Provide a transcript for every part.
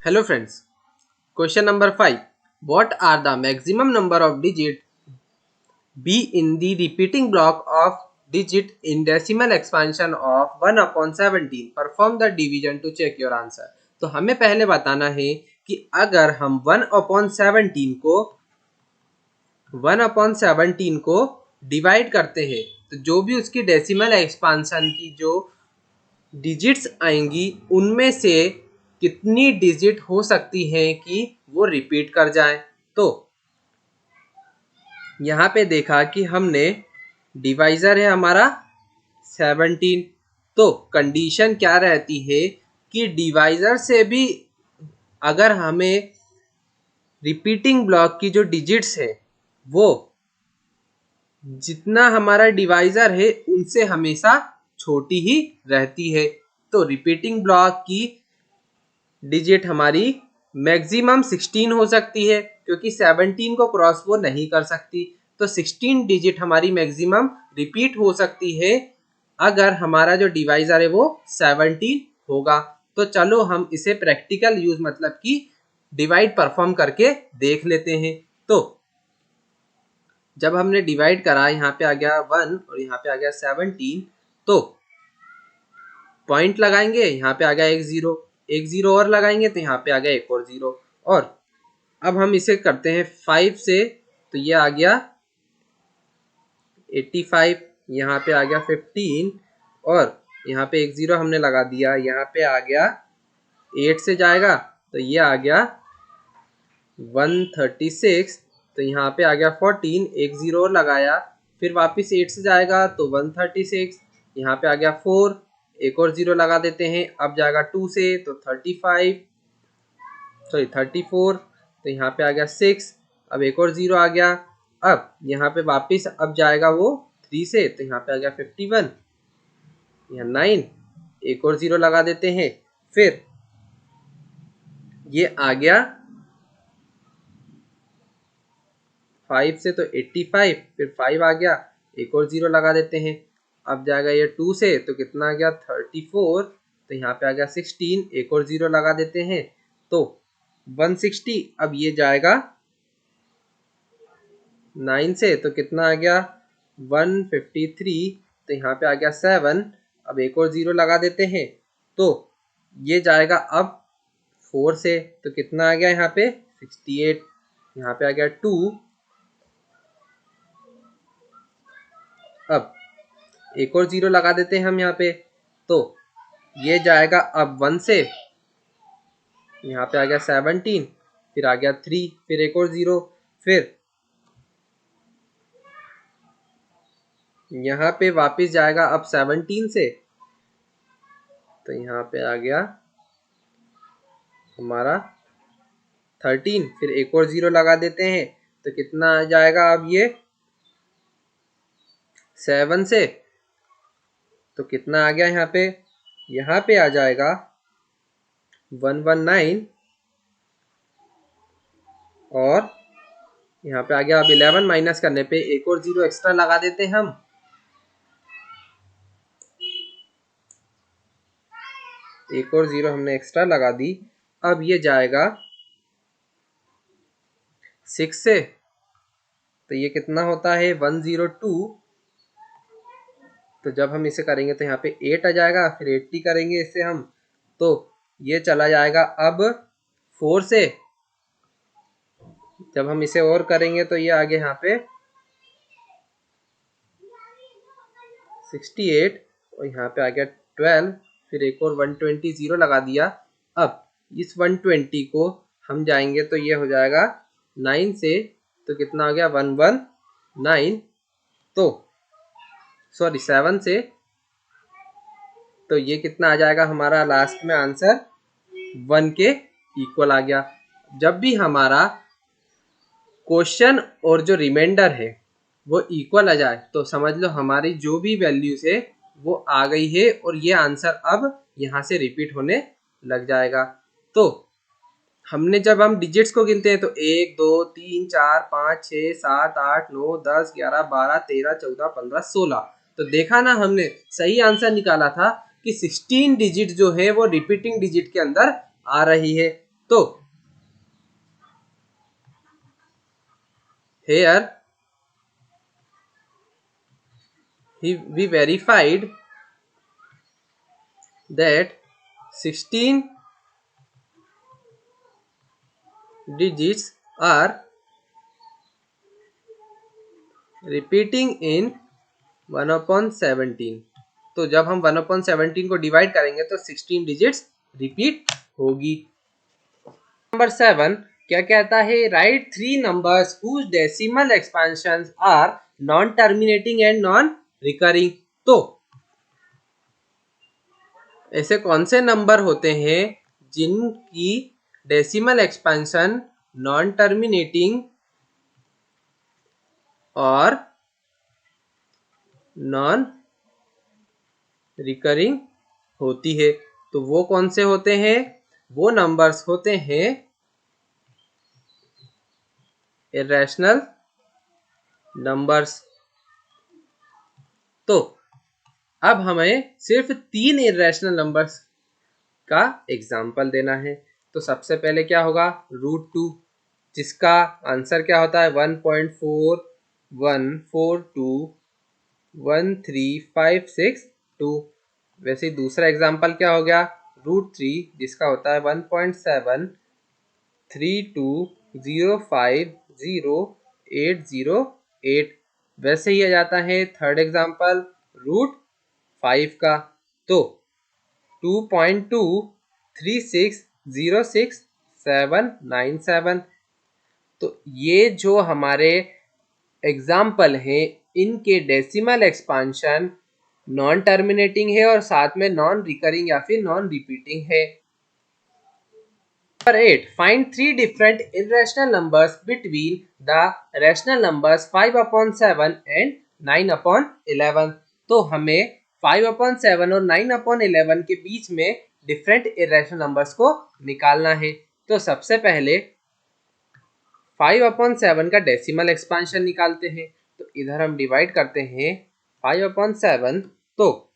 Hello friends. Question number 5. What are the maximum number of digits be in the repeating block of digit in decimal expansion of 1/17? Perform the division to check your answer. तो हमें पहले बताना है कि अगर हम 1/17 को divide करते हैं तो जो भी उसकी डेसिमल एक्सपांशन की जो डिजिट्स आएंगी उनमें से कितनी डिजिट हो सकती है कि वो रिपीट कर जाए। तो यहाँ पे देखा कि हमने डिवाइज़र है हमारा 17, तो कंडीशन क्या रहती है कि डिवाइज़र से भी अगर हमें रिपीटिंग ब्लॉक की जो डिजिट्स है वो जितना हमारा डिवाइज़र है उनसे हमेशा छोटी ही रहती है। तो रिपीटिंग ब्लॉक की डिजिट हमारी मैक्सिमम 16 हो सकती है क्योंकि 17 को क्रॉस वो नहीं कर सकती। तो 16 डिजिट हमारी मैक्सिमम रिपीट हो सकती है अगर हमारा जो डिवाइज़र है वो 17 होगा। तो चलो हम इसे प्रैक्टिकल यूज मतलब कि डिवाइड परफॉर्म करके देख लेते हैं। तो जब हमने डिवाइड करा यहाँ पे आ गया 1 और यहाँ पे आ गया 17, तो पॉइंट लगाएंगे, यहाँ पे आ गया एक जीरो और लगाएंगे तो यहाँ पे आ गया एक और जीरो। और अब हम इसे करते हैं 5 से, तो ये आ गया 85, यहाँ पे आ गया 15 और यहाँ पे एक जीरो हमने लगा दिया, यहाँ पे आ गया 8 से जाएगा तो ये आ गया 136, तो यहाँ पे आ गया 14, एक जीरो और लगाया, फिर वापस 8 से जाएगा तो 136, यहाँ पे आ गया 4, एक और जीरो लगा देते हैं, अब जाएगा 2 से तो 34, तो यहाँ पे आ गया 6, अब एक और जीरो आ गया, अब यहाँ पे वापस अब जाएगा वो 3 से तो यहाँ पे आ गया 51, यहाँ 9, एक और जीरो लगा देते हैं, फिर ये आ गया 5 से तो 85, फिर 5 आ गया, एक और जीरो लगा देते हैं, अब जाएगा ये 2 से तो कितना आ गया 34, तो यहाँ पे आ गया 16, एक और जीरो लगा देते हैं तो 160, अब ये जाएगा 9 से तो कितना आ गया 153, तो यहाँ पे आ गया 7, अब एक और जीरो लगा देते हैं तो ये जाएगा अब 4 से, तो कितना आ गया यहाँ पे 68, यहाँ पे आ गया 2, अब एक और जीरो लगा देते हैं हम यहाँ पे, तो ये जाएगा अब 1 से, यहाँ पे आ गया 17, फिर आ गया 3, फिर एक और जीरो, फिर यहाँ पे वापस जाएगा अब 17 से, तो यहाँ पे आ गया हमारा 13, फिर एक और जीरो लगा देते हैं तो कितना आ जाएगा अब ये 7 से, तो कितना आ गया यहाँ पे आ जाएगा 119, और यहाँ पे आ गया अब 11 माइनस करने पे एक और जीरो एक्स्ट्रा लगा देते हैं हम, एक और जीरो हमने एक्स्ट्रा लगा दी, अब ये जाएगा 6 से, तो ये कितना होता है 102, तो जब हम इसे करेंगे तो यहाँ पे 8 आ जाएगा, फिर 80 करेंगे इससे हम, तो ये चला जाएगा अब 4 से, जब हम इसे और करेंगे तो ये आगे यहाँ पे 68 और यहाँ पे आ गया 12, फिर एक और 120 जीरो लगा दिया। अब इस 120 को हम जाएंगे तो ये हो जाएगा 9 से, तो कितना आ गया 119, तो सॉरी 7 से, तो ये कितना आ जाएगा हमारा लास्ट में आंसर 1 के इक्वल आ गया। जब भी हमारा क्वेश्चन और जो रिमाइंडर है वो इक्वल आ जाए तो समझ लो हमारी जो भी वैल्यूज है वो आ गई है और ये आंसर अब यहाँ से रिपीट होने लग जाएगा। तो हमने जब हम डिजिट्स को गिनते हैं तो 1 2 3 4 5 6 7 8 9 10 11 12 13 14 15 16, तो देखा ना हमने सही आंसर निकाला था कि 16 डिजिट जो है वो रिपीटिंग डिजिट के अंदर आ रही है। तो here we verified that 16 digits are repeating in 1/17। तो जब हम 1/17 को डिवाइड करेंगे तो 16 डिजिट्स रिपीट होगी। नंबर 7 क्या कहता है, write 3 numbers whose decimal expansions are non terminating and non recurring. तो ऐसे कौन से नंबर होते हैं जिनकी डेसिमल एक्सपेंशन नॉन टर्मिनेटिंग और नॉन रिकरिंग होती है। तो वो कौन से होते हैं, वो नंबर्स होते हैं इरेशनल नंबर्स। तो अब हमें सिर्फ 3 इरेशनल नंबर्स का एग्जाम्पल देना है। तो सबसे पहले क्या होगा, √2, जिसका आंसर क्या होता है 1.41421356 वैसे ही दूसरा एग्जाम्पल क्या हो गया, √3, जिसका होता है 1.7320500808। वैसे ही आ जाता है थर्ड एग्जाम्पल √5 का, तो 2.236069797। तो ये जो हमारे एग्जाम्पल हैं इनके डेसिमल एक्सपांशन नॉन टर्मिनेटिंग है और साथ में नॉन रिकरिंग या फिर नॉन रिपीटिंग है। Number 8, find 3 different irrational numbers between the rational numbers 5/7 and 9/11। तो हमें 5/7 और 9/11 के बीच में डिफरेंट इरेशनल नंबर्स को निकालना है। तो सबसे पहले 5/7 का डेसिमल एक्सपांशन निकालते हैं। तो इधर हम डिवाइड करते हैं 5/7, तो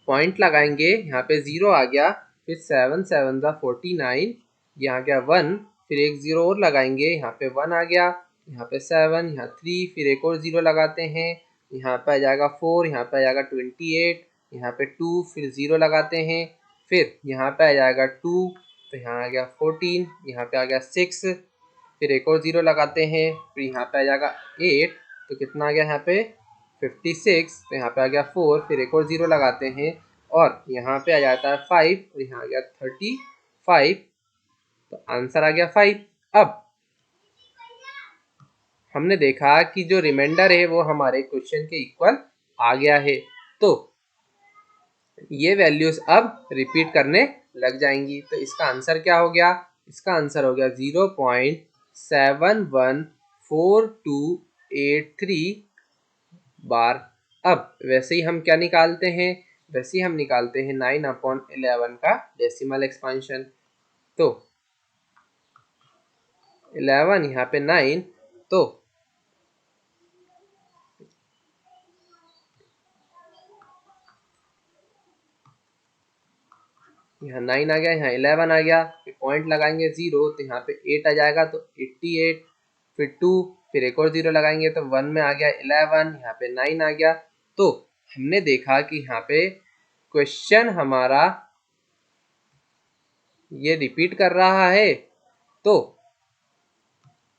पॉइंट लगाएंगे, यहाँ पे 0 आ गया, फिर 7 7 49, यहाँ गया 1, फिर एक 0 और लगाएंगे, यहाँ पे 1 आ गया, यहाँ पे 7, यहाँ 3, फिर एक और 0 लगाते हैं, यहाँ पे आ जाएगा 4, यहाँ पे आ जाएगा 28, यहाँ पे 2, फिर 0 लगाते हैं, फिर यहाँ पे आ जाएगा 2, तो यहाँ आ गया 14, यहाँ पे आ गया 6, फिर एक और 0 लगाते हैं, फिर यहाँ पे आ जाएगा 8, तो कितना आ गया यहाँ पे 56, तो यहाँ पे आ गया 4, फिर एक और 0 लगाते हैं और यहाँ पे आ जाता है 5 और यहाँ आ गया 35, तो आंसर आ गया 5। अब हमने देखा कि जो रिमाइंडर है वो हमारे क्वेश्चन के इक्वल आ गया है, तो ये वैल्यूज अब रिपीट करने लग जाएंगी। तो इसका आंसर क्या हो गया, इसका आंसर हो गया 0.714283 बार। अब वैसे ही हम क्या निकालते हैं, वैसे ही हम निकालते हैं 9/11 का डेसिमल एक्सपांशन। तो 11 यहाँ पे 9, तो यहाँ 9 आ गया, यहाँ 11 आ गया, फिर पॉइंट लगाएंगे 0, तो यहाँ पे 8 आ जाएगा, तो 88, फिर 2, फिर एक और 0 लगाएंगे तो 1 में आ गया 11, यहाँ पे 9 आ गया। तो हमने देखा कि यहाँ पे क्वेश्चन हमारा ये रिपीट कर रहा है, तो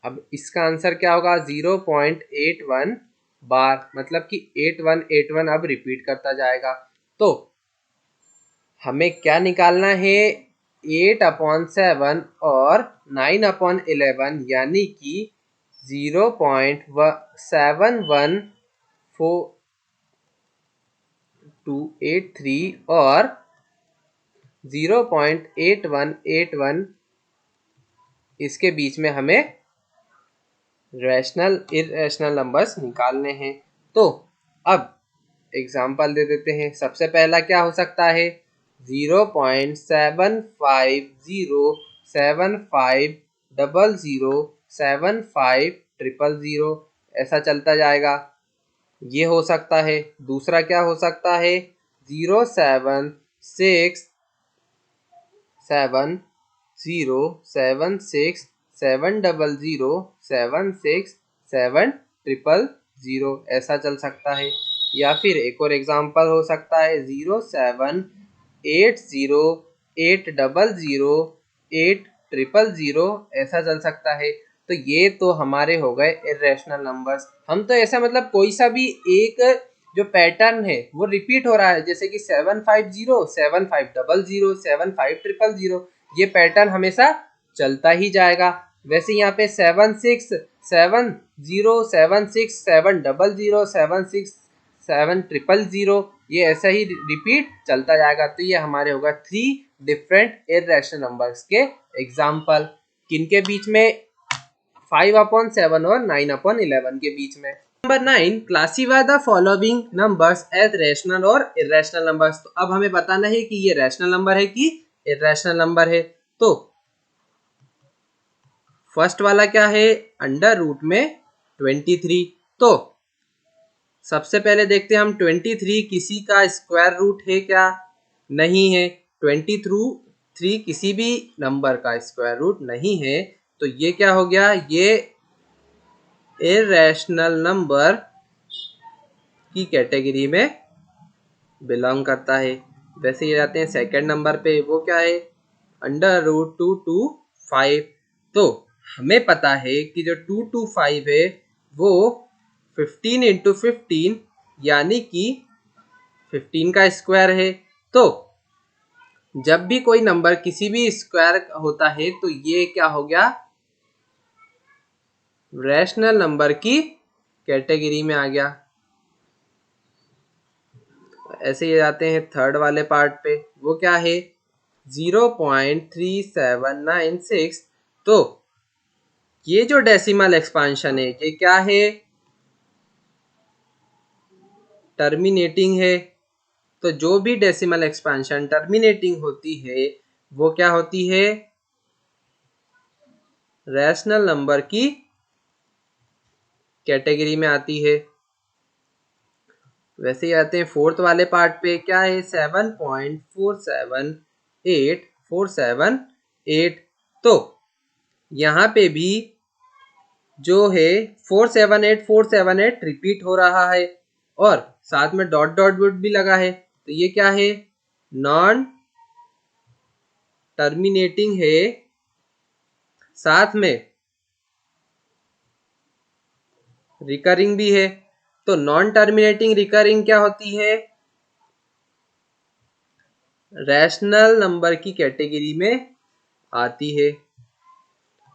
अब इसका आंसर क्या होगा 0.81 बार, मतलब कि 8181 अब रिपीट करता जाएगा। तो हमें क्या निकालना है, 8/7 और 9/11, यानी कि 0.714283 और 0.8181, इसके बीच में हमें रैशनल इरेशनल नंबर्स निकालने हैं। तो अब एग्जाम्पल दे देते हैं। सबसे पहला क्या हो सकता है, 0.750750075000, ऐसा चलता जाएगा, ये हो सकता है। दूसरा क्या हो सकता है, 7 0 7 6 7 0 0 7 6 7 0 0 ऐसा चल सकता है। या फिर एक और एग्जांपल हो सकता है 0 7 8 0 8 0 8 0 ऐसा चल सकता है। तो ये तो हमारे हो गए इर्रेशनल नंबर्स। हम तो ऐसा मतलब कोई सा भी एक जो पैटर्न है वो रिपीट हो रहा है, जैसे कि 750 7500 7500 ये पैटर्न हमेशा चलता ही जाएगा। वैसे यहाँ पे 76 70 76 700 76 7000 ये ऐसा ही रिपीट चलता जाएगा। तो ये हमारे होगा 3 डिफरेंट इर्रेशनल नंबर्स के एग्जाम्पल, किनके बीच में 5/7 और 9/11 के बीच में। Number 9, classify the following numbers as rational और इर्रेशनल नंबर्स। तो अब हमें बताना है कि ये रैशनल नंबर है कि इर्रेशनल नंबर है। तो फर्स्ट वाला क्या है, अंडर रूट में 23। तो सबसे पहले देखते हैं हम 23 किसी का स्क्वायर रूट है क्या, नहीं है। 23 किसी भी नंबर का स्क्वायर रूट नहीं है। तो ये क्या हो गया, ये इर्रेशनल नंबर की कैटेगरी में बिलोंग करता है। वैसे ये जाते हैं सेकंड नंबर पे, वो क्या है, अंडर रूट 225। तो हमें पता है कि जो 225 है वो 15 इंटू 15 यानी कि 15 का स्क्वायर है। तो जब भी कोई नंबर किसी भी स्क्वायर होता है तो ये क्या हो गया, रैशनल नंबर की कैटेगरी में आ गया। ऐसे ही जाते हैं थर्ड वाले पार्ट पे, वो क्या है 0.3796। तो ये जो डेसिमल एक्सपांशन है ये क्या है, टर्मिनेटिंग है। तो जो भी डेसिमल एक्सपांशन टर्मिनेटिंग होती है वो क्या होती है, रैशनल नंबर की कैटेगरी में आती है। वैसे ही आते हैं फोर्थ वाले पार्ट पे, क्या है 7.478478। तो यहाँ पे भी जो है 478 रिपीट हो रहा है और साथ में डॉट डॉट डॉट भी लगा है। तो ये क्या है, नॉन टर्मिनेटिंग है, साथ में रिकरिंग भी है। तो नॉन टर्मिनेटिंग रिकरिंग क्या होती है, रैशनल नंबर की कैटेगरी में आती है।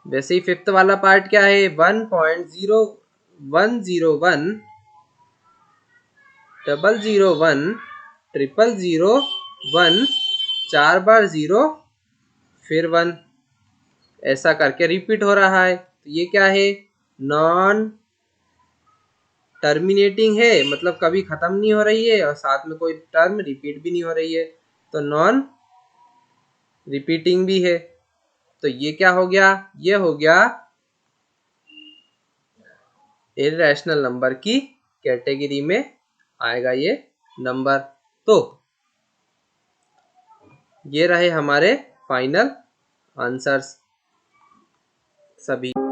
वैसे ही फिफ्थ वाला पार्ट क्या है 1.0101 001 000 1 4 बार 0 फिर 1 ऐसा करके रिपीट हो रहा है। तो ये क्या है, नॉन टर्मिनेटिंग है, मतलब कभी खत्म नहीं हो रही है और साथ में कोई टर्म रिपीट भी नहीं हो रही है। तो नॉन रिपीटिंग भी है। तो ये क्या हो गया, ये हो गया इर्रेशनल नंबर की कैटेगरी में आएगा ये नंबर। तो ये रहे हमारे फाइनल आंसर्स सभी।